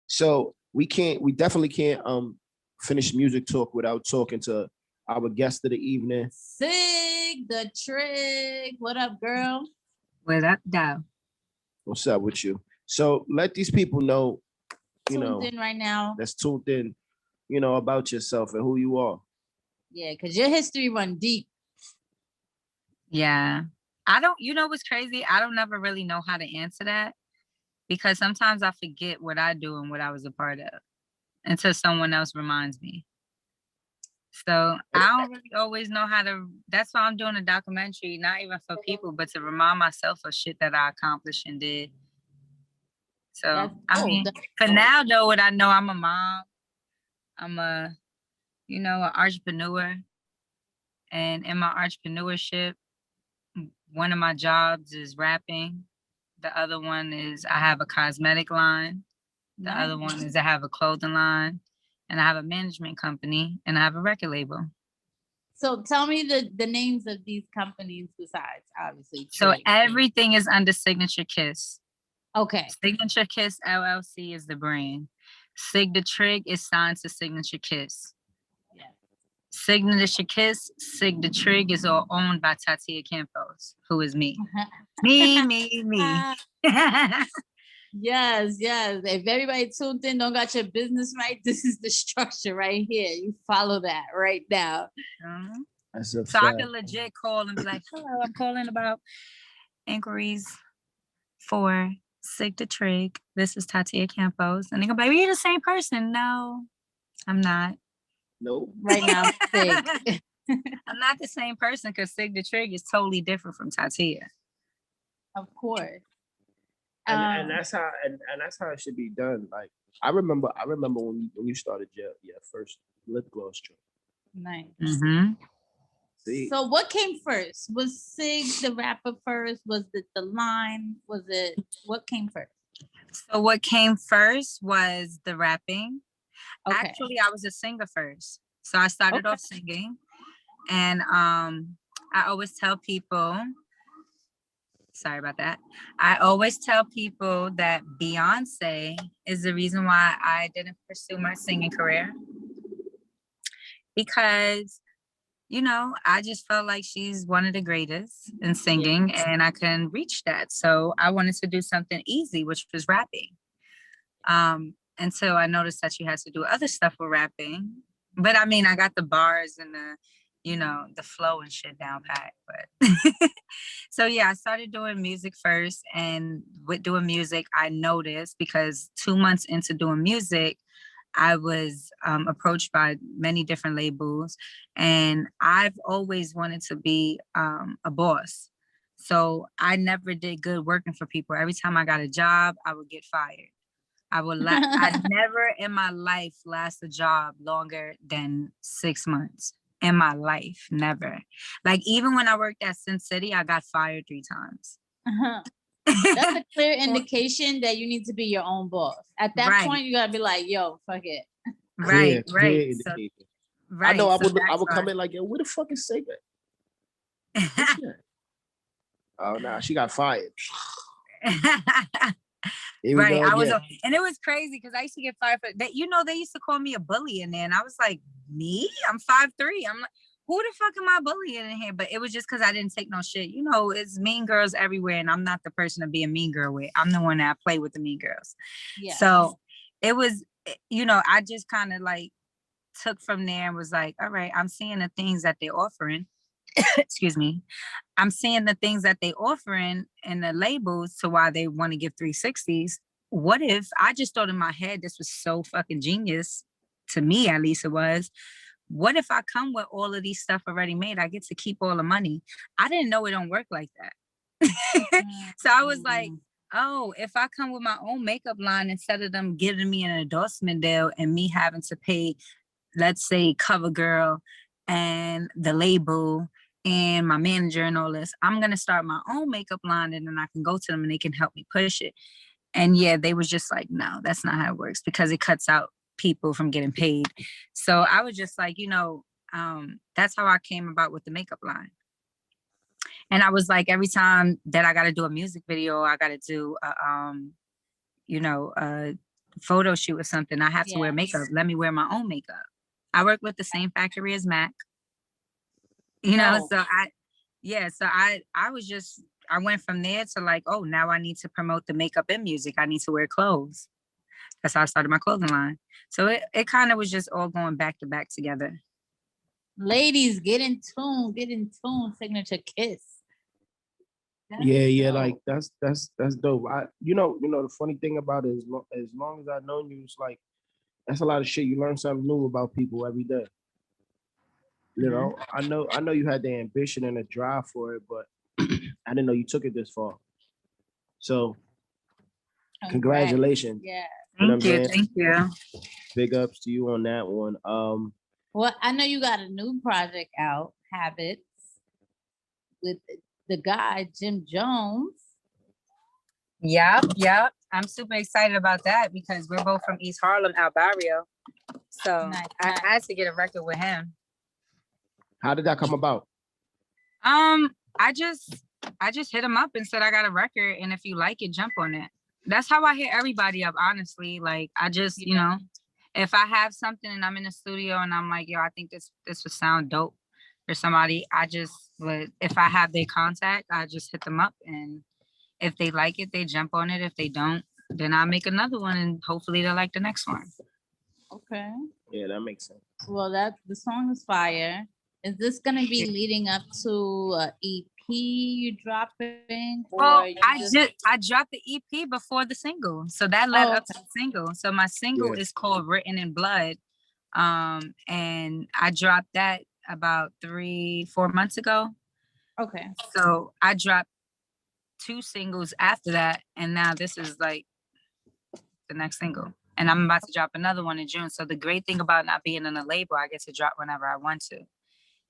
So we definitely can't finish music talk without talking to our guest of the evening. Sig, the Trig. What up, girl? What up, though? What's up with you? So let these people know, tuned in right now. That's tuned in, about yourself and who you are. Yeah, because your history run deep. Yeah. You know what's crazy? I don't never really know how to answer that because sometimes I forget what I do and what I was a part of until someone else reminds me. So I don't really always know how to, that's why I'm doing a documentary, not even for people, but to remind myself of shit that I accomplished and did. So, I mean, for now though, what I know, I'm a mom, I'm an entrepreneur. And in my entrepreneurship, one of my jobs is rapping. The other one is I have a cosmetic line. The other one is I have a clothing line. And I have a management company. And I have a record label. So tell me the names of these companies besides, obviously. So everything is under Signature Kiss. Okay. Signature Kiss LLC is the brand. The Trig is signed to Signature Kiss. Signature Kiss, the Trig is all owned by Tatia Campos, who is me. Me. Yes. If everybody tuned in, don't got your business right, this is the structure right here. You follow that right now. So I can legit call and be like, hello, I'm calling about inquiries for the Trig. This is Tatia Campos. And they're going to be like, you're the same person. No, I'm not. Nope. Right now, Sig. I'm not the same person because the Trig is totally different from Tatia. Of course. And that's how it should be done. Like I remember when you started your first lip gloss trip. Nice. Mm-hmm. See? So what came first? Was Sig the rapper first? Was it the line? What came first? So what came first was the rapping. Okay. Actually, I was a singer first. So I started off singing. And I always tell people, sorry about that. I always tell people that Beyonce is the reason why I didn't pursue my singing career. Because, I just felt like she's one of the greatest in singing and I couldn't reach that. So I wanted to do something easy, which was rapping. Until I noticed that you had to do other stuff with rapping. But I mean, I got the bars and the flow and shit down pat. But so yeah, I started doing music first. And with doing music, I noticed because 2 months into doing music, I was approached by many different labels. And I've always wanted to be a boss. So I never did good working for people. Every time I got a job, I would get fired. I never in my life last a job longer than 6 months in my life. Never. Like even when I worked at Sin City, I got fired 3 times. That's a clear indication that you need to be your own boss. At that point, you gotta be like, yo, fuck it. Right. So, I know I would come in like, yo, where the fuck is Sega? Oh nah, she got fired. Right. I was, and it was crazy because I used to get fired for that. They used to call me a bully in there, and I was like, me? I'm 5'3". I'm like, who the fuck am I bullying in here? But it was just because I didn't take no shit. It's mean girls everywhere, and I'm not the person to be a mean girl with. I'm the one that play with the mean girls. Yeah. So it was, I just kind of like took from there and was like, all right, I'm seeing the things that they're offering. Excuse me. I'm seeing the things that they offering and the labels to why they want to give 360s. What if I just thought in my head, this was so fucking genius to me, at least it was. What if I come with all of these stuff already made? I get to keep all the money. I didn't know it don't work like that. So I was like, oh, if I come with my own makeup line, instead of them giving me an endorsement deal and me having to pay, let's say, CoverGirl and the label and my manager and all this, I'm going to start my own makeup line and then I can go to them and they can help me push it. And yeah, they was just like, no, that's not how it works because it cuts out people from getting paid. So I was just like, that's how I came about with the makeup line. And I was like, every time that I got to do a music video, I got to do, a photo shoot or something, I have to wear Yeah. makeup. Let me wear my own makeup. I work with the same factory as Mac. You know, No. so I went from there to like, oh, now I need to promote the makeup and music. I need to wear clothes. That's how I started my clothing line. So it kind of was just all going back to back together. Ladies, get in tune, Signature Kiss. That's Yeah, dope. like that's dope. The funny thing about it is, as long as I've known you, it's like that's a lot of shit. You learn something new about people every day. You know, I know you had the ambition and the drive for it, but I didn't know you took it this far. So congratulations. Yeah. You know what I'm saying? Thank you. Big ups to you on that one. Well, I know you got a new project out, Habits, with the guy Jim Jones. Yep. I'm super excited about that because we're both from East Harlem, Al Barrio. So Nice. I had to get a record with him. How did that come about? I just hit him up and said I got a record, and if you like it, jump on it. That's how I hit everybody up, honestly. Like I just, you know, if I have something and I'm in the studio and I'm like, yo, I think this would sound dope for somebody, I just would, if I have their contact, I just hit them up, and if they like it, they jump on it. If they don't, then I make another one, and hopefully they'll like the next one. Okay. Yeah, that makes sense. Well, the song is fire. Is this gonna be leading up to EP you dropping? Well, I dropped the EP before the single, so that led up to the single. So my single is called "Written in Blood," and I dropped that about 3-4 months ago. Okay. So I dropped 2 singles after that, and now this is like the next single. And I'm about to drop another one in June. So the great thing about not being in a label, I get to drop whenever I want to,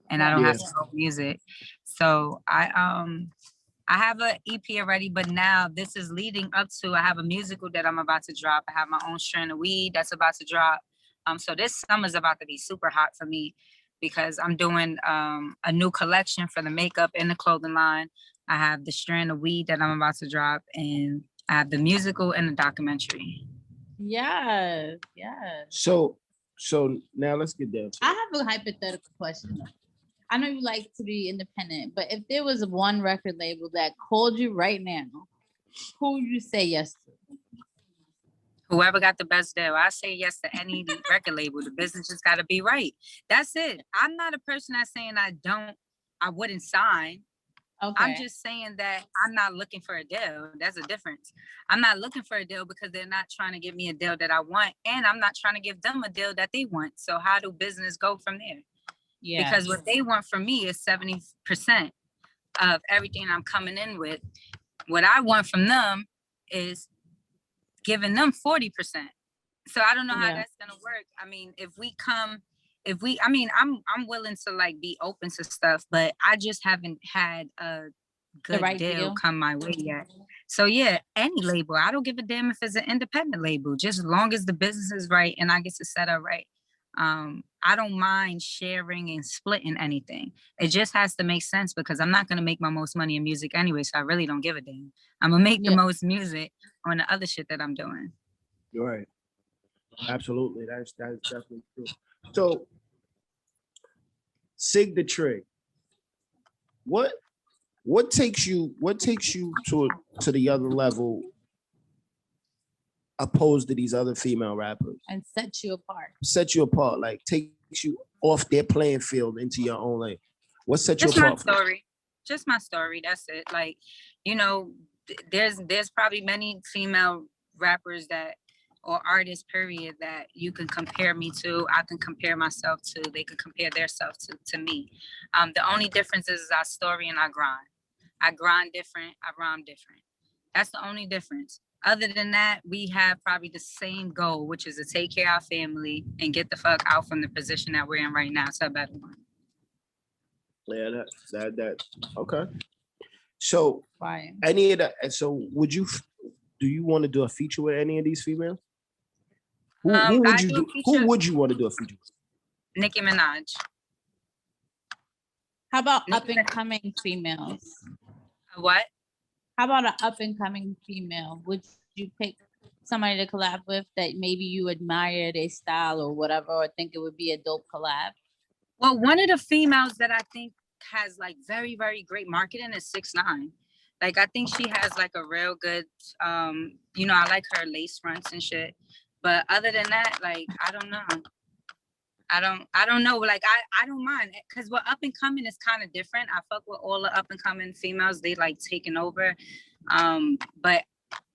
and I don't have to hold music. So I have an EP already, but now this is leading up to, I have a musical that I'm about to drop. I have my own strand of weed that's about to drop. So this summer's about to be super hot for me because I'm doing a new collection for the makeup and the clothing line. I have the strand of weed that I'm about to drop, and I have the musical and the documentary. Yes. So now let's get down to it. I have a hypothetical question. I know you like to be independent, but if there was one record label that called you right now, who would you say yes to? Whoever got the best deal. I say yes to any record label. The business just got to be right. That's it. I'm not a person that's saying I wouldn't sign. Okay. I'm just saying that I'm not looking for a deal. That's a difference. I'm not looking for a deal because they're not trying to give me a deal that I want, and I'm not trying to give them a deal that they want. So how do business go from there? Yeah. Because what they want from me is 70% of everything I'm coming in with. What I want from them is giving them 40%. So I don't know how that's gonna work. I mean, I'm willing to like be open to stuff, but I just haven't had a good deal come my way yet. So yeah, any label. I don't give a damn if it's an independent label, just as long as the business is right and I get to set up right. I don't mind sharing and splitting anything. It just has to make sense because I'm not going to make my most money in music anyway. So I really don't give a damn. I'm going to make the most music on the other shit that I'm doing. You're right. Absolutely. That's definitely true. So Sig the Trig. What takes you to the other level opposed to these other female rappers and set you apart, like takes you off their playing field into your own lane? What sets you apart? Just my story. That's it. Like, you know, there's probably many female rappers that, or artists period, that you can compare me to. I can compare myself to. They can compare themselves to me. The only difference is our story and our grind. I grind different. I rhyme different. That's the only difference. Other than that, we have probably the same goal, which is to take care of our family and get the fuck out from the position that we're in right now to a better one. Yeah, that okay. So any of that. So do you want to do a feature with any of these females? Who would you want to do a feature with? Nicki Minaj. How about up and coming females? What? How about an up and coming female? Would you pick somebody to collab with that maybe you admire their style or whatever, or think it would be a dope collab? Well, one of the females that I think has like very, very great marketing is 6ix9ine. Like I think she has like a real good you know, I like her lace fronts and shit. But other than that, like I don't know. I don't know. Like I don't mind because what up and coming is kind of different. I fuck with all the up and coming females. They like taking over. But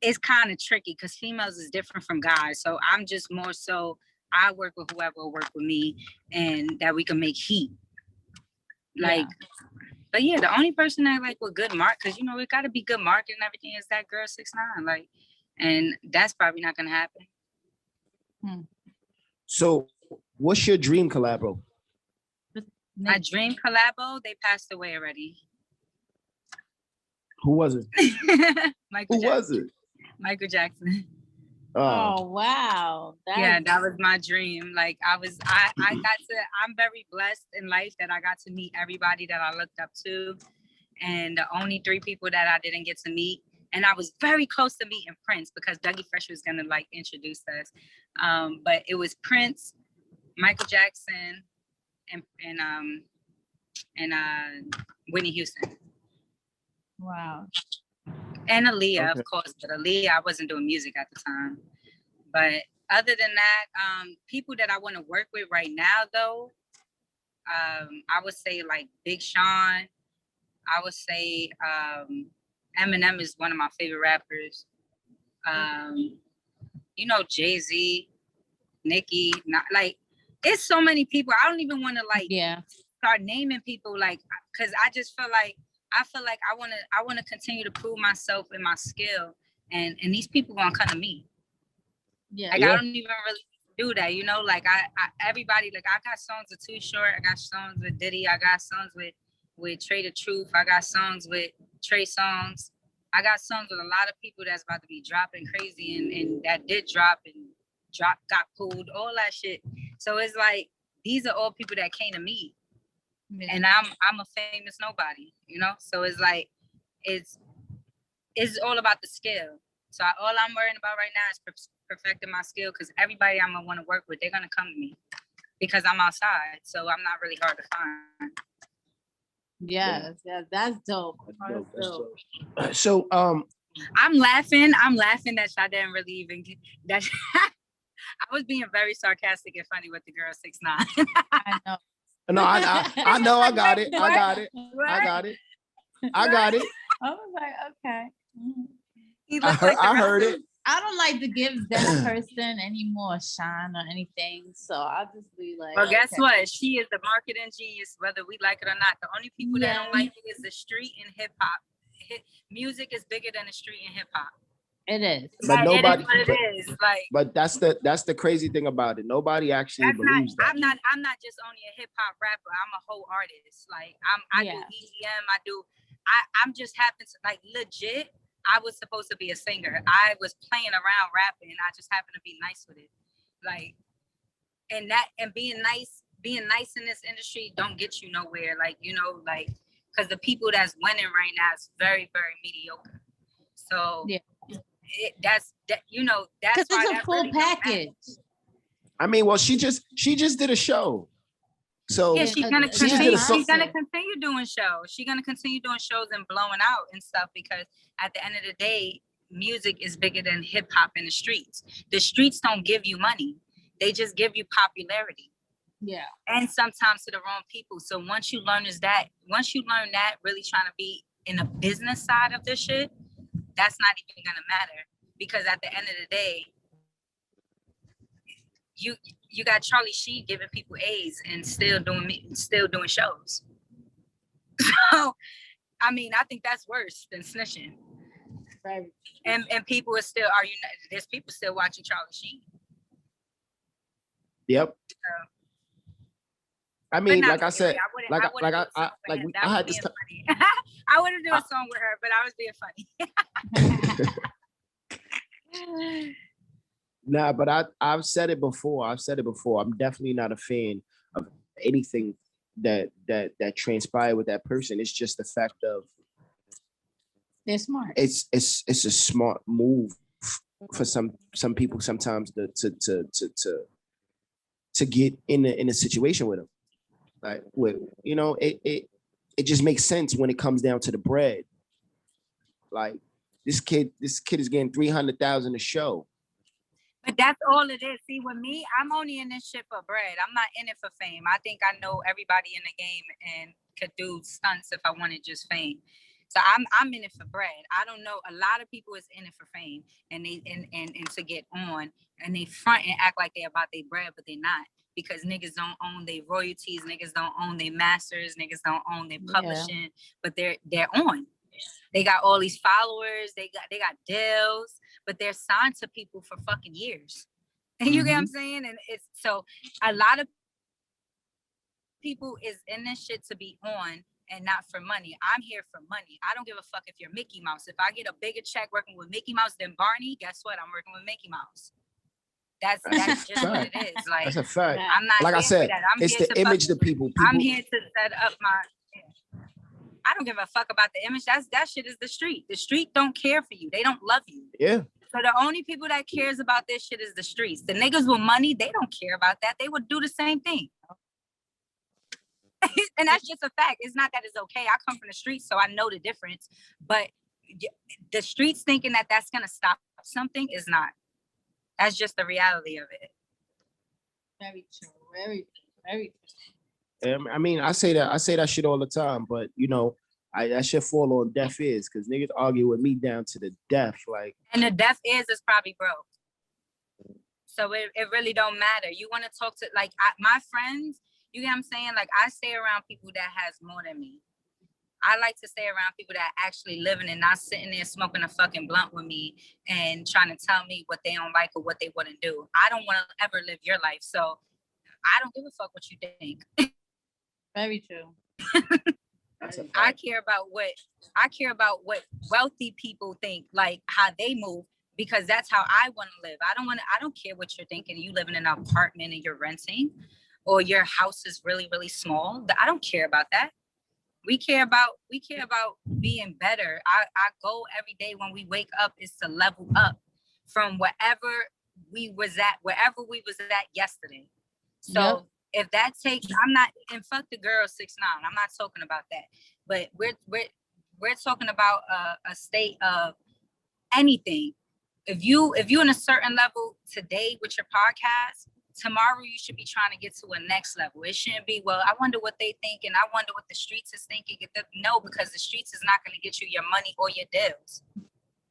it's kind of tricky because females is different from guys. So I'm just more so I work with whoever will work with me and that we can make heat. Like, but yeah, the only person that like with good mark, because you know it gotta be good market and everything is that girl 6ix9ine. Like, and that's probably not gonna happen. So what's your dream collabo? My dream collabo, they passed away already. Who was it? Michael Who Jackson. was it? Michael Jackson. Oh wow. Yeah, that was my dream. Like I got to, I'm very blessed in life that I got to meet everybody that I looked up to. And the only 3 people that I didn't get to meet, and I was very close to meeting Prince because Dougie Fresh was gonna like introduce us. But it was Prince, Michael Jackson, and Whitney Houston. Wow. And Aaliyah, of course, but Aaliyah, I wasn't doing music at the time. But other than that, people that I want to work with right now, though, I would say like Big Sean. I would say Eminem is one of my favorite rappers. You know, Jay-Z, Nicki, like it's so many people. I don't even want to like start naming people like, cause I just feel like I want to continue to prove myself and my skill, and these people gonna come to me. Like I don't even really do that, you know. Like I everybody, like I got songs with Too Short, I got songs with Diddy, I got songs with Trey the Truth, I got songs with Trey Songs, I got songs with a lot of people that's about to be dropping crazy, and that did drop and got pulled, all that shit. So it's like these are all people that came to me. And I'm a famous nobody, you know. So it's like it's all about the skill. So all I'm worrying about right now is perfecting my skill, because everybody I'm gonna want to work with, they're gonna come to me because I'm outside, so I'm not really hard to find. Yes, that's dope. That's dope. So I'm laughing that I didn't really even get that. I was being very sarcastic and funny with the girl 6ix9ine. I know. No, I know. I got it. I got it. I was like, okay. I heard it. I don't like to give that person any more shine or anything, so I'll just be like. Well, guess what? She is the marketing genius, whether we like it or not. The only people that don't like it is the street and hip hop. Music is bigger than the street and hip hop. It is. But nobody. It is. Like. But that's the crazy thing about it. Nobody actually believes that. I'm not just only a hip hop rapper. I'm a whole artist. Like I do EDM. I'm just happen to like legit. I was supposed to be a singer. I was playing around rapping, and I just happened to be nice with it. Like, and being nice in this industry don't get you nowhere. Like, you know, like, because the people that's winning right now is very, very mediocre. So that's because it's a full package. I mean, well, she just did a show. So yeah, she's gonna continue doing shows. She's gonna continue doing shows and blowing out and stuff, because at the end of the day, music is bigger than hip hop in the streets. The streets don't give you money; they just give you popularity. Yeah, and sometimes to the wrong people. So once you learn that, really trying to be in the business side of this shit, that's not even gonna matter, because at the end of the day, you got Charlie Sheen giving people A's and still doing shows. So, I mean, I think that's worse than snitching. Right. And people there's people still watching Charlie Sheen. Yep. I mean, like I said, I had this. I wouldn't do a song with her, but I was being funny. Nah, but I've said it before. I'm definitely not a fan of anything that transpired with that person. It's just the fact of they're smart. It's a smart move for some people sometimes to get in a situation with them. Like, with, you know, it just makes sense when it comes down to the bread. Like, this kid is getting 300,000 a show. But that's all it is. See, with me, I'm only in this shit for bread. I'm not in it for fame. I think I know everybody in the game and could do stunts if I wanted just fame. So I'm in it for bread. I don't know. A lot of people is in it for fame and they and to get on, and they front and act like they're about their bread, but they're not, because niggas don't own their royalties, niggas don't own their masters, niggas don't own their publishing, but they're on. They got all these followers, they got deals, but they're signed to people for fucking years. And you get what I'm saying? And it's so a lot of people is in this shit to be on and not for money. I'm here for money. I don't give a fuck if you're Mickey Mouse. If I get a bigger check working with Mickey Mouse than Barney, guess what? I'm working with Mickey Mouse. That's just what it is. Like, that's a fact. I'm not, like I said, it's the image the people. I'm here to set up my. I don't give a fuck about the image. That shit is the street. The street don't care for you. They don't love you. Yeah. So the only people that cares about this shit is the streets. The niggas with money, they don't care about that. They would do the same thing. And that's just a fact. It's not that it's okay. I come from the streets, so I know the difference. But the streets thinking that that's going to stop something is not. That's just the reality of it. Very true. Very true. Very true. I mean, I say that shit all the time, but you know, that shit fall on deaf ears because niggas argue with me down to the death. Like, and the deaf ears is probably broke. So it really don't matter. You want to talk to, like, my friends, you get what I'm saying? Like, I stay around people that has more than me. I like to stay around people that actually living and not sitting there smoking a fucking blunt with me and trying to tell me what they don't like or what they wouldn't do. I don't want to ever live your life. So I don't give a fuck what you think. Very true. I care about what wealthy people think, like how they move, because that's how I want to live. I don't care what you're thinking. You live in an apartment and you're renting, or your house is really, really small. I don't care about that. We care about being better. I go every day when we wake up is to level up from wherever we was at yesterday. So if that takes, I'm not, and fuck the girl 6ix9ine. I'm not talking about that. But we're talking about a state of anything. If you in a certain level today with your podcast, tomorrow you should be trying to get to a next level. It shouldn't be, well, I wonder what they think and I wonder what the streets is thinking. No, because the streets is not going to get you your money or your deals.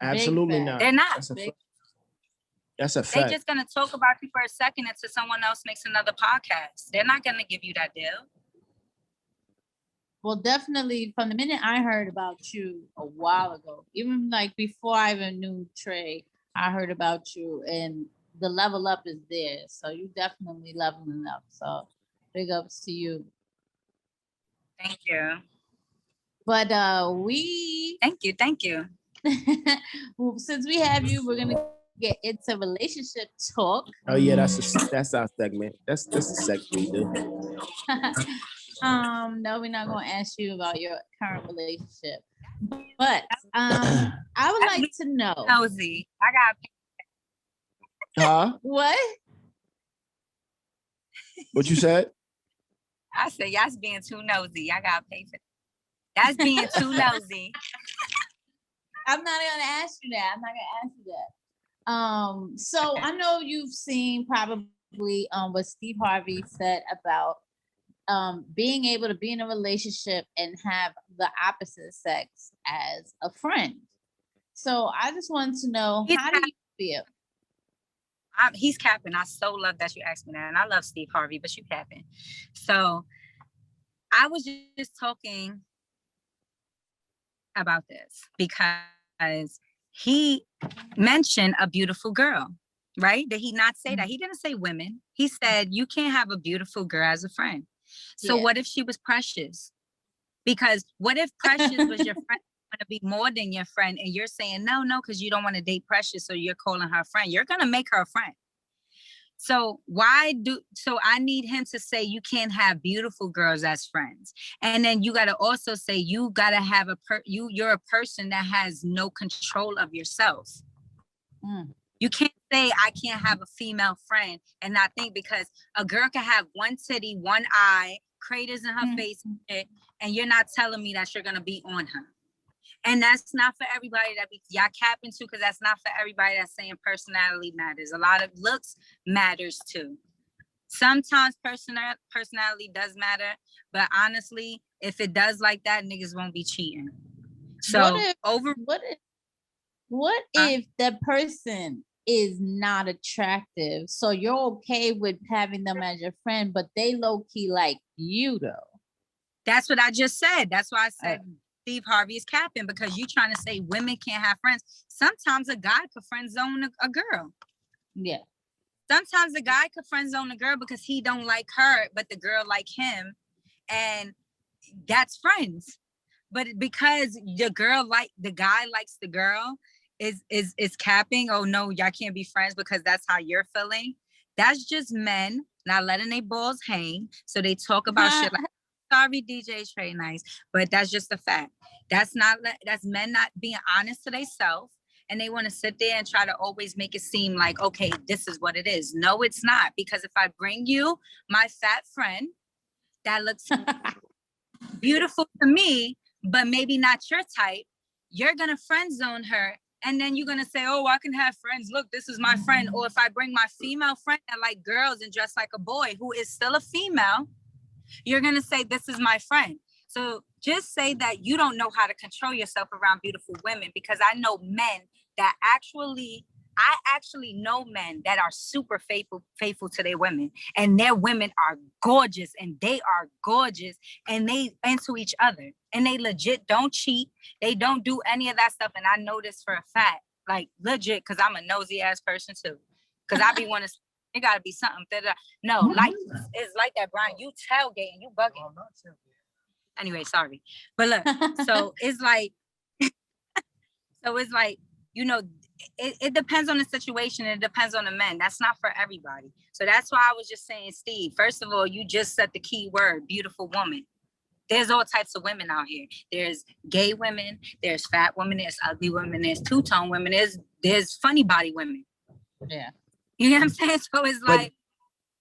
Absolutely not. They're not. That's a fact. They're just going to talk about you for a second until someone else makes another podcast. They're not going to give you that deal. Well, definitely from the minute I heard about you a while ago, even like before I even knew Trig, I heard about you and the level up is there. So you definitely leveling up. So big ups to you. Thank you. But Thank you. well, since we have you, we're gonna get into relationship talk. Oh yeah, that's our segment. That's the segment we do. No, we're not gonna ask you about your current relationship. But I would like to know. Nosy. I got. Huh? What? What you said? I said, y'all's being too nosy. I gotta pay for that. That's being too nosy. I'm not gonna ask you that. So I know you've seen probably what Steve Harvey said about being able to be in a relationship and have the opposite sex as a friend. So I just wanted to know, how do you feel? He's capping. I so love that you asked me that. And I love Steve Harvey, but you capping. So I was just talking about this because he mentioned a beautiful girl, right? Did he not say that? He didn't say women. He said, you can't have a beautiful girl as a friend. So what if she was Precious? Because what if Precious was your friend? To be more than your friend, and you're saying no, because you don't want to date Precious, so you're calling her a friend. You're gonna make her a friend. So I need him to say you can't have beautiful girls as friends, and then you gotta also say you gotta have you're a person that has no control of yourself. You can't say I can't have a female friend and not think, because a girl can have one titty, one eye, craters in her face, and you're not telling me that you're gonna be on her. And that's not for everybody that y'all capping too, because that's not for everybody that's saying personality matters. A lot of looks matters too. Sometimes personality does matter, but honestly, if it does like that, niggas won't be cheating. So what if the person is not attractive? So you're okay with having them as your friend, but they low key like you though. That's what I just said. That's why I said Steve Harvey is capping, because you trying to say women can't have friends. Sometimes a guy could friend zone a girl. Yeah. Sometimes a guy could friend zone a girl because he don't like her, but the girl like him, and that's friends. But because the guy likes the girl, is capping. Oh no, y'all can't be friends because that's how you're feeling. That's just men not letting their balls hang, so they talk about shit like, sorry, DJ Trey Nice, but that's just a fact. That's men not being honest to themselves, and they want to sit there and try to always make it seem like, okay, this is what it is. No, it's not, because if I bring you my fat friend that looks beautiful to me, but maybe not your type, you're gonna friend zone her, and then you're gonna say, oh, I can have friends, look, this is my friend. Or if I bring my female friend that like girls and dress like a boy, who is still a female, you're going to say, this is my friend. So just say that you don't know how to control yourself around beautiful women, because I know men that I actually know men that are super faithful to their women, and their women are gorgeous, and they are gorgeous, and they into each other, and they legit don't cheat. They don't do any of that stuff. And I know this for a fact, like legit, because I'm a nosy ass person too. Because I be wanting to, it gotta be something. No, like it's like that, Brian. You tailgating, you bugging. Anyway, sorry. But look, so it's like, you know, it depends on the situation. It depends on the men. That's not for everybody. So that's why I was just saying, Steve, first of all, you just said the key word, beautiful woman. There's all types of women out here. There's gay women, there's fat women, there's ugly women, there's two-tone women, there's funny body women. Yeah. You know what I'm saying? So it's like,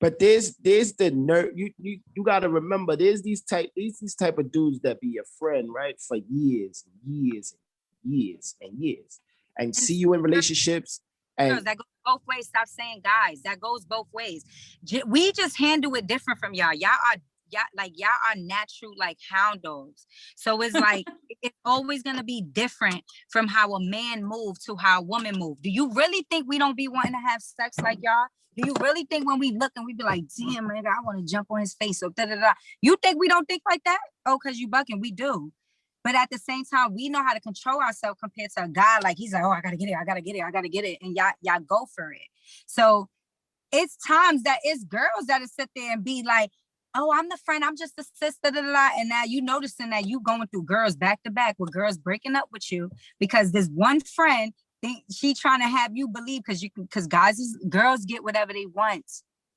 but there's the nerve. You gotta remember, there's these type of dudes that be your friend, right, for years and years, and see you in relationships. And that goes both ways. Stop saying guys. That goes both ways. We just handle it different from y'all. Y'all are natural like hound dogs. So it's like it's always gonna be different from how a man move to how a woman move. Do you really think we don't be wanting to have sex like y'all? Do you really think when we look and we be like, damn, nigga, I want to jump on his face? So da-da-da. You think we don't think like that? Oh, because you bucking. We do. But at the same time, we know how to control ourselves compared to a guy. Like, he's like, oh, I gotta get it. And y'all go for it. So it's times that it's girls that'll sit there and be like, oh, I'm the friend, I'm just the sister, da, da, da. And now you noticing that you going through girls back to back with girls breaking up with you because this one friend, she trying to have you believe, because girls get whatever they want.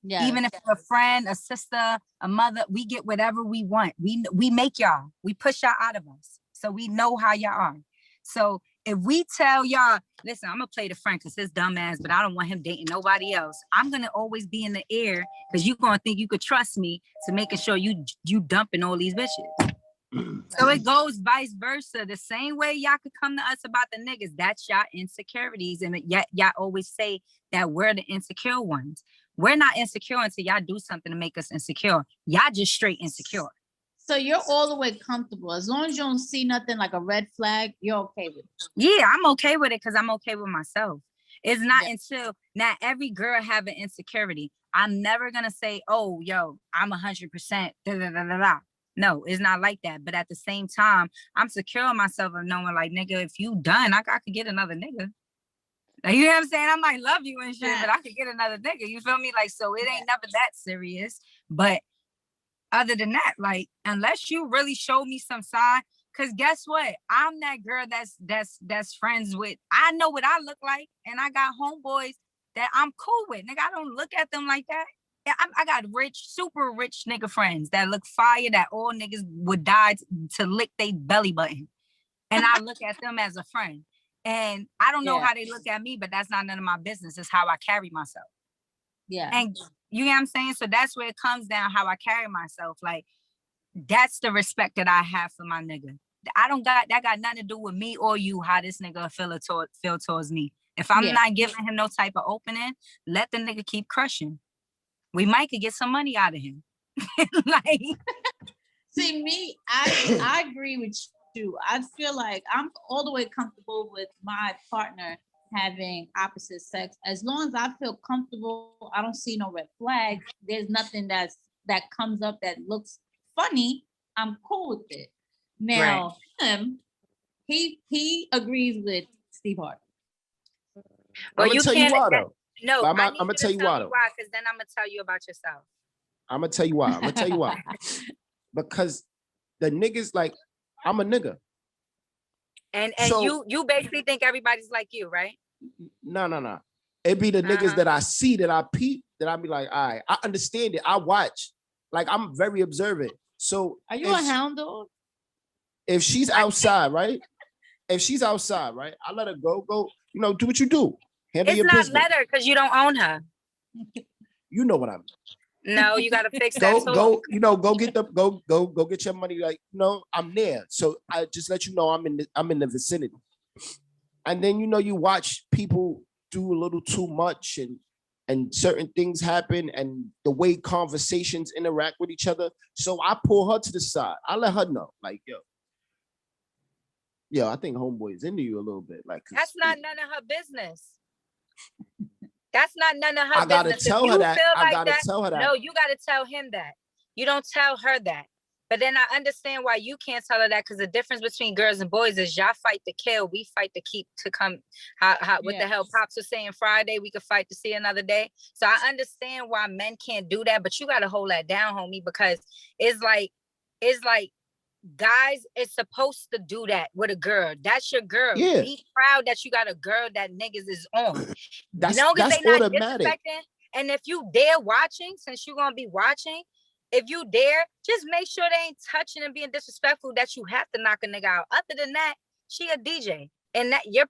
Yeah. Even if it's a friend, a sister, a mother, we get whatever we want. We make y'all, we push y'all out of us. So we know how y'all are. So if we tell y'all, listen, I'm gonna play the friend because his dumb ass, but I don't want him dating nobody else. I'm gonna always be in the air because you're gonna think you could trust me to making sure you dumping all these bitches. So it goes vice versa. The same way y'all could come to us about the niggas, that's y'all insecurities. And yet y'all always say that we're the insecure ones. We're not insecure until y'all do something to make us insecure. Y'all just straight insecure. So you're all the way comfortable. As long as you don't see nothing like a red flag, you're okay with it. Yeah, I'm okay with it because I'm okay with myself. It's not until not every girl have an insecurity. I'm never gonna say, oh, yo, I'm 100%. Da, da, da, da, da. No, it's not like that. But at the same time, I'm secure in myself of knowing, like, nigga, if you done, I could get another nigga. Like, you know what I'm saying? I might love you and shit, but I could get another nigga. You feel me? Like, so it ain't never that serious. But other than that, like, unless you really show me some sign, because guess what? I'm that girl that's friends with. I know what I look like, and I got homeboys that I'm cool with. Nigga, I don't look at them like that. Yeah, I got rich, super rich nigga friends that look fire, that all niggas would die to lick their belly button. And I look at them as a friend. And I don't know Yeah. how they look at me, but that's not none of my business. It's how I carry myself. Yeah. And you know what I'm saying? So that's where it comes down, how I carry myself. Like, that's the respect that I have for my nigga. That got nothing to do with me or you, how this nigga feel towards me. If I'm not giving him no type of opening, let the nigga keep crushing. We might could get some money out of him. Like, see me, I agree with you. I feel like I'm all the way comfortable with my partner having opposite sex. As long as I feel comfortable, I don't see no red flags. There's nothing that comes up that looks funny. I'm cool with it. Now, him, he agrees with Steve Harvey. well, I'm gonna tell you why though. No, I'm I need gonna you tell to you tell why me though. why, because then I'm gonna tell you about yourself. I'm gonna tell you why. I'm gonna tell you why. Because the niggas like I'm a nigga. And So, you basically think everybody's like you, right? No. It be the niggas that I see, that I peep, that I be like, all right, I understand it. I watch. Like, I'm very observant. So Are you a hound dog? if she's outside, right? If she's outside, right? I let her go, you know, do what you do. Handle It's your not business. let her because you don't own her. You know what I mean. No, you gotta fix that too. Go, you know, go get your money. Like, you know, I'm there. So I just let you know I'm in the vicinity. And then, you know, you watch people do a little too much and certain things happen and the way conversations interact with each other. So I pull her to the side. I let her know, like, yo, I think homeboy is into you a little bit. Like, that's not none of her business. That's not none of her I gotta business. tell her that. I gotta tell her that. No, you gotta tell him that. You don't tell her that. But then I understand why you can't tell her that, because the difference between girls and boys is y'all fight to kill, we fight to keep to come. What the hell Pops was saying Friday, we could fight to see another day. So I understand why men can't do that, but you gotta hold that down, homie, because it's like guys is supposed to do that with a girl. That's your girl. Yeah. Be proud that you got a girl that niggas is on. That's they not automatic. disrespecting. And if you dare watching, since you're gonna be watching, if you dare, just make sure they ain't touching and being disrespectful that you have to knock a nigga out. Other than that, she a DJ. And that your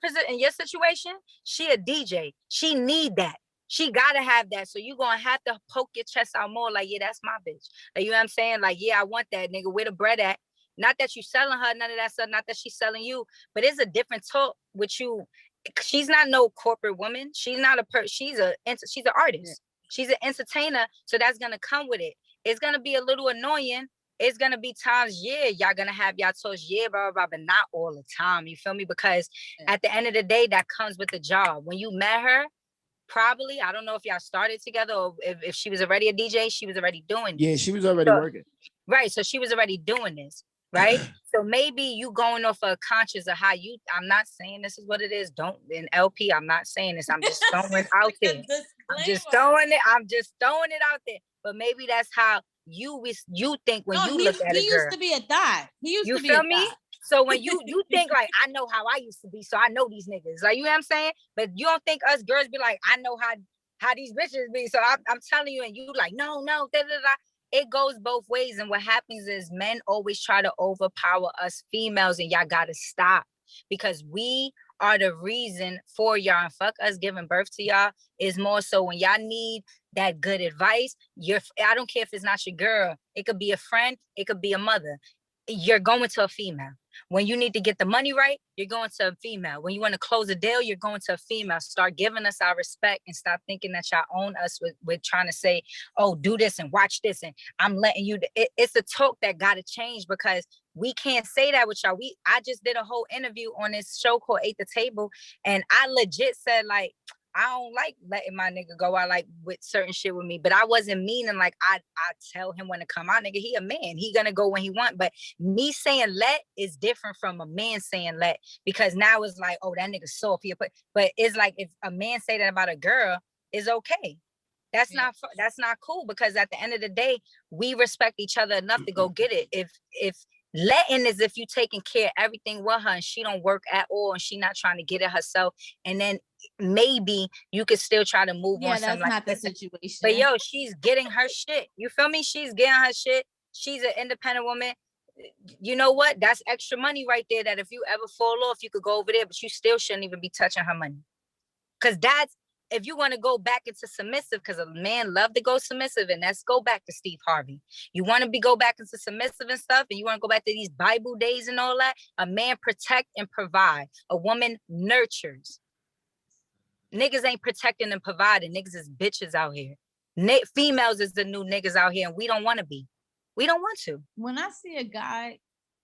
situation, she a DJ. She need that. She gotta have that. So you gonna have to poke your chest out more, like, yeah, that's my bitch. Like, you know what I'm saying? Like, yeah, I want that nigga. Where the bread at? Not that you selling her, none of that stuff, not that she's selling you, but it's a different talk with you. She's not no corporate woman. She's not she's an artist. Yeah. She's an entertainer. So that's gonna come with it. It's gonna be a little annoying. It's gonna be times, y'all gonna have y'all talks, blah, blah, blah, but not all the time. You feel me? Because at the end of the day, that comes with the job. When you met her, probably, I don't know if y'all started together or if she was already a DJ, she was already doing this. Yeah, she was already working. Right. So she was already doing this. Right. So maybe you going off a conscious of how you, I'm not saying this is what it is. Don't in LP. I'm not saying this. I'm just throwing it out there. I'm just throwing it out there. But maybe that's how you think when you look at a girl. He used to be a thot. You feel me? So when you think like, I know how I used to be, so I know these niggas. Like, you know what I'm saying? But you don't think us girls be like, I know how these bitches be. So I'm telling you, and you like, no, da, da, da. It goes both ways. And what happens is men always try to overpower us females, and y'all gotta stop, because we are the reason for y'all. And fuck us giving birth to y'all is more so when y'all need that good advice. I don't care if it's not your girl. It could be a friend. It could be a mother. You're going to a female. When you need to get the money right, you're going to a female. When you want to close a deal, you're going to a female. Start giving us our respect and stop thinking that y'all own us with trying to say, oh, do this and watch this and I'm letting you. It's a talk that got to change, because we can't say that with y'all. I just did a whole interview on this show called Ate the Table, and I legit said, like, I don't like letting my nigga go out like with certain shit with me, but I wasn't meaning like I tell him when to come out. Nigga, he a man. He gonna go when he want. But me saying let is different from a man saying let, because now it's like, oh, that nigga soft. But it's like if a man say that about a girl, is okay. That's not cool, because at the end of the day, we respect each other enough to go get it. If letting is if you taking care of everything with her and she don't work at all and she not trying to get it herself, and then maybe you could still try to move on. That's not the situation. But yo, she's getting her shit. You feel me? She's getting her shit. She's an independent woman. you know what? That's extra money right there. That if you ever fall off, you could go over there, but you still shouldn't even be touching her money. Because that's, if you want to go back into submissive, because a man love to go submissive, and let's go back to Steve Harvey. You want to go back into submissive and stuff, and you want to go back to these Bible days and all that. A man protect and provide. A woman nurtures. Niggas ain't protecting and providing. Niggas is bitches out here. Females is the new niggas out here, and we don't want to be. We don't want to. When I see a guy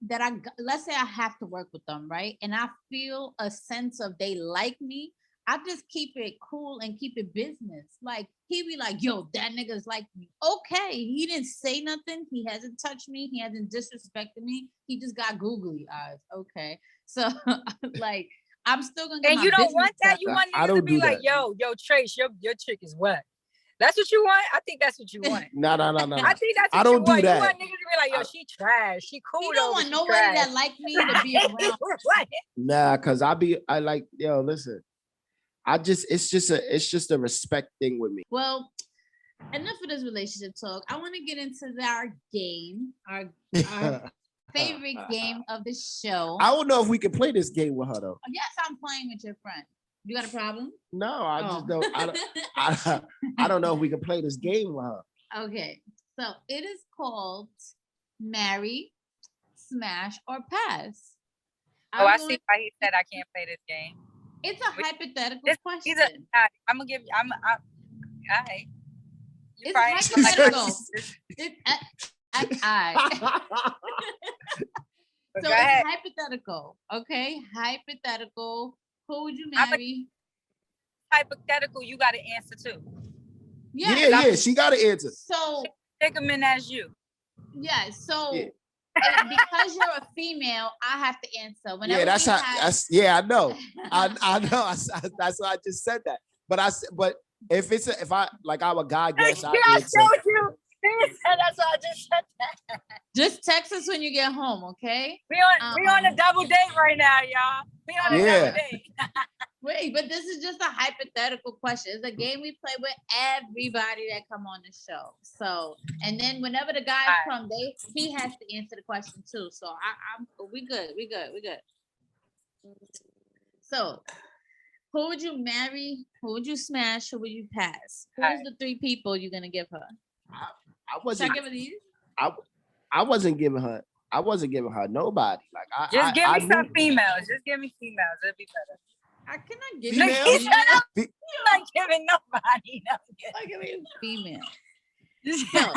that let's say I have to work with them, right? And I feel a sense of they like me, I just keep it cool and keep it business. Like, he be like, yo, that nigga's like me. Okay, he didn't say nothing. He hasn't touched me. He hasn't disrespected me. He just got googly eyes. Okay. So, like, I'm still going to get and my you don't business want that? done. You want niggas to be like, yo, Trace, your chick is wet. That's what you want? I think that's what you want. No. I think that's what I don't you want. do that. You want niggas to be like, yo, she trash. She cool. You don't want nobody that like me to be around. Nah, cause I like, yo, listen. It's just a respect thing with me. Well, enough of this relationship talk. I want to get into our game, our favorite game of the show. I don't know if we can play this game with her though. Yes, I'm playing with your friend. You got a problem? No, I just don't. I don't know if we can play this game with her. Okay, so it is called Marry, Smash, or Pass. I see why he said I can't play this game. It's a hypothetical question. I'm gonna give you. All right. It's hypothetical. So it's hypothetical. Okay, hypothetical. Who would you marry? Hypothetical. You got to answer too. Yeah. She got to answer. So take them in as you. Yeah. So. Because you're a female, I have to answer. Whenever that's how. I know. I know. That's why I just said that. But if I'm a guy, guess I answer. Showed you. That's why I just said that. Just text us when you get home, okay? We on a double date right now, y'all. We on a double date. Wait, but this is just a hypothetical question. It's a game we play with everybody that come on the show. So, and then whenever the guys come, he has to answer the question too. So we good. So, who would you marry? Who would you smash? Who would you pass? Who's the three people you're gonna give her? I wasn't. Should I give her these? I wasn't giving her. I wasn't giving her nobody. Like just give me some females. Just give me females. It'd be better. I cannot give you. You're not giving nobody. I give you female. So,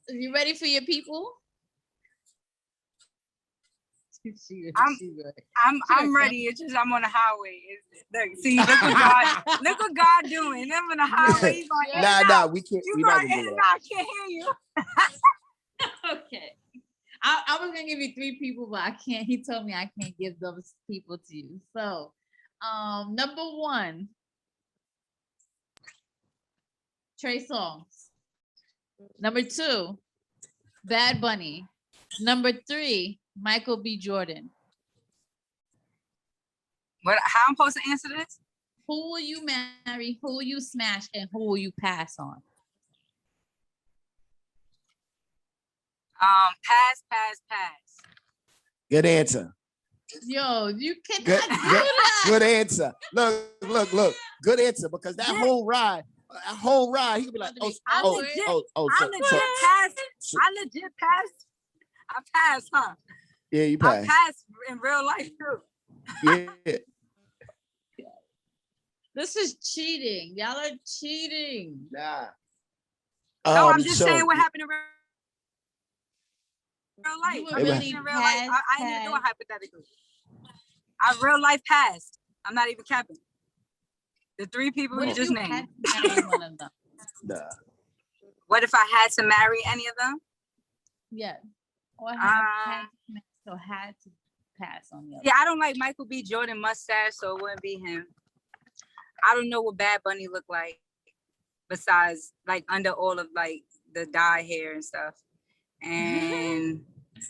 you ready for your people? I'm ready. It's just I'm on the highway. Look what God doing. I'm on the highway. He's like, nah, we can't. We not gonna do that. I can't hear you. Okay. I was gonna give you three people, but I can't. He told me I can't give those people to you. So, number one, Trey Songz. Number two, Bad Bunny. Number three, Michael B. Jordan. How I'm supposed to answer this? Who will you marry? Who will you smash? And who will you pass on? Pass. Good answer. Yo, you cannot do that. Good answer. Look. Good answer, because that whole ride, he could be like, I legit passed. I passed, huh? Yeah, you passed. I passed in real life too. Yeah. This is cheating. Y'all are cheating. Nah. No, I'm just saying what happened in real life. In real life. I ain't even doing hypothetically. I real life passed. I'm not even capping. The three people you just named. One of them? Nah. What if I had to marry any of them? Yeah. Or had to pass on the other. Yeah, I don't like Michael B. Jordan mustache, so it wouldn't be him. I don't know what Bad Bunny look like besides like under all of like the dye hair and stuff. And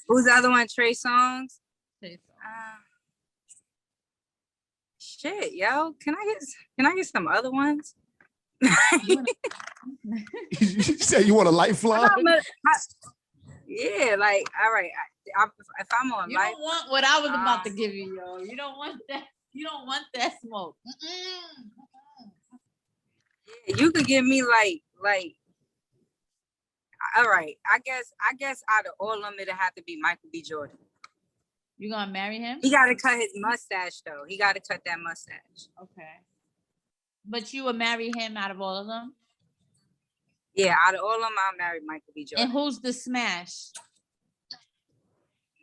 who's the other one? Trey Songz. Shit, yo, can I get some other ones? You say you want a lifeline? Yeah, like, all right. If I'm on You life, don't want what I was about to give you, yo. You don't want that. You don't want that smoke. yeah, you could give me like. All right, I guess out of all of them, it'd have to be Michael B. Jordan. You gonna marry him? He got to cut his mustache though. He got to cut that mustache. Okay. But you would marry him out of all of them? Yeah, out of all of them, I'll marry Michael B. Jordan. And who's the smash?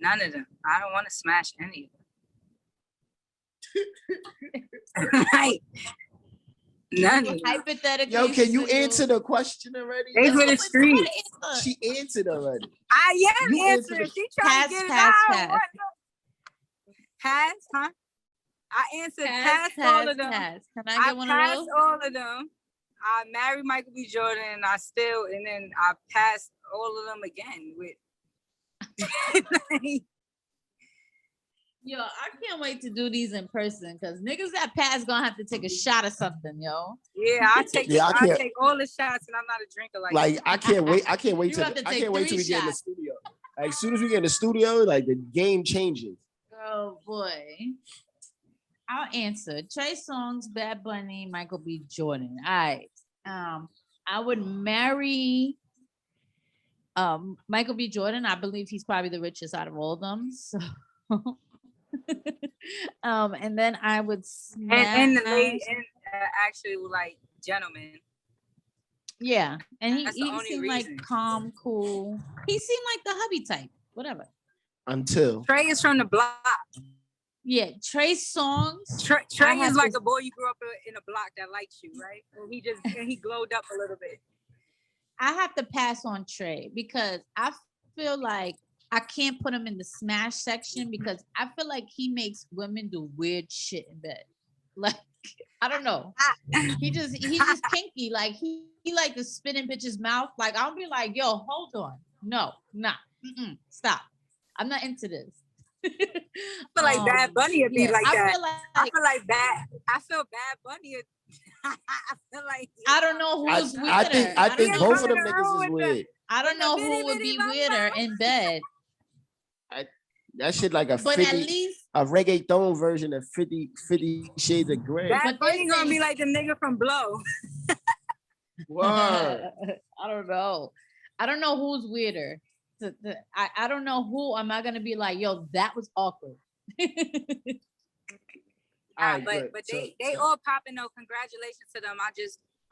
None of them. I don't want to smash any of them. Like, none of them. Hypothetically. Yo, can you answer the question already? They with the street. She answered already. I am You answering. answered She trying to get it pass. out. Pass, huh? I answered pass all of them. Can I get one of those? All of them. I married Michael B. Jordan, and then I passed all of them again with. Yo, I can't wait to do these in person because niggas that pass gonna have to take a shot of something, yo. Yeah, I take all the shots, and I'm not a drinker like I can't wait. I can't wait You till have to I take can't wait till 3 we get in the shots. studio. Like as soon as we get in the studio, like the game changes. Oh boy. I'll answer. Trey Songz, Bad Bunny, Michael B. Jordan. All right. I would marry Michael B. Jordan. I believe he's probably the richest out of all of them. So and then I would smash and the lady and actually like gentlemen. Yeah. And he That's the only seemed reason. like calm, cool. He seemed like the hubby type. Whatever. Until Trey is from the block. Yeah, Trey Songz. Trey is like a boy you grew up in a block that likes you, right? And he glowed up a little bit. I have to pass on Trey because I feel like I can't put him in the smash section because I feel like he makes women do weird shit in bed. Like, I don't know. He's just kinky. Like he like to spit in bitch's mouth. Like I'll be like, yo, hold on. No, nah. Stop. I'm not into this. I feel like Bad Bunny would be like that. I feel Bad Bunny. I feel like I don't know who's weirder. I think both of them niggas is weird. I don't know who would be weirder in bed. That shit like a but 50, at least a reggaeton version of 50 Shades of Grey. Bad Bunny gonna be like the nigga from Blow. Word. I don't know. I don't know who's weirder. I don't know who am I gonna be like, yo, that was awkward. Right, but they all popping though. Congratulations to them.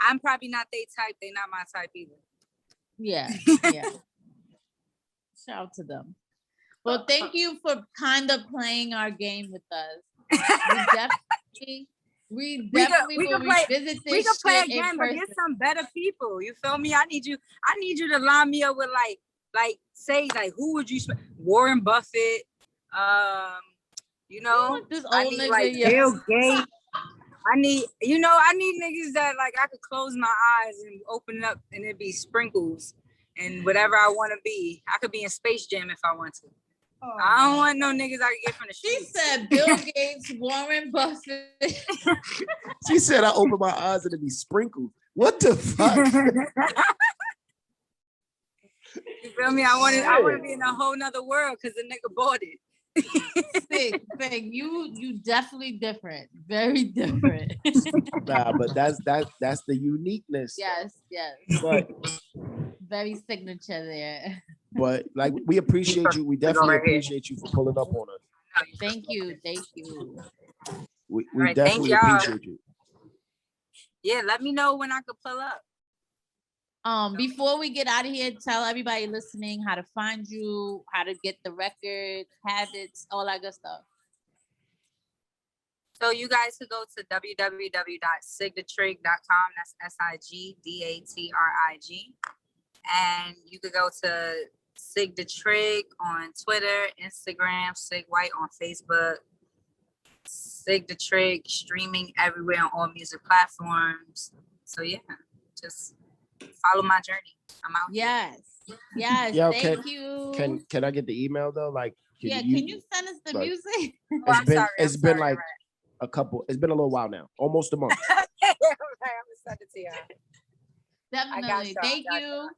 I'm probably not they type. They not my type either. Yeah. Shout out to them. Well, thank you for kind of playing our game with us. We definitely will revisit this. We can play shit again, but get some better people. You feel me? I need you to line me up with say who would you Warren Buffett, this old I need nigga, like Bill Gates. I need niggas that like I could close my eyes and open it up and it'd be sprinkles and whatever I want to be. I could be in Space Jam if I want to. Oh, I don't want no niggas I can get from the streets. She said Bill Gates, Warren Buffett. She said I open my eyes and it'd be sprinkled. What the fuck? You feel me? I want to be in a whole nother world because the nigga bought it. Sick. You definitely different. Very different. Nah, but that's the uniqueness. Yes. But very signature there. But like we appreciate you. We definitely appreciate you for pulling up on us. Thank you. We right, definitely appreciate you. Yeah, let me know when I could pull up. Before we get out of here, tell everybody listening how to find you, how to get the record, habits, all that good stuff. So you guys could go to www.sigthetrig.com. That's SIGDATRIG. And you could go to Sig the Trig on Twitter, Instagram, Sig White on Facebook. Sig the Trig streaming everywhere on all music platforms. So yeah, just follow my journey. I'm out. Yes. Yo, thank you. Can I get the email though? Like, can you send us the music? It's been like a couple. It's been a little while now, almost a month. I'm gonna send it to you. Definitely. Thank you.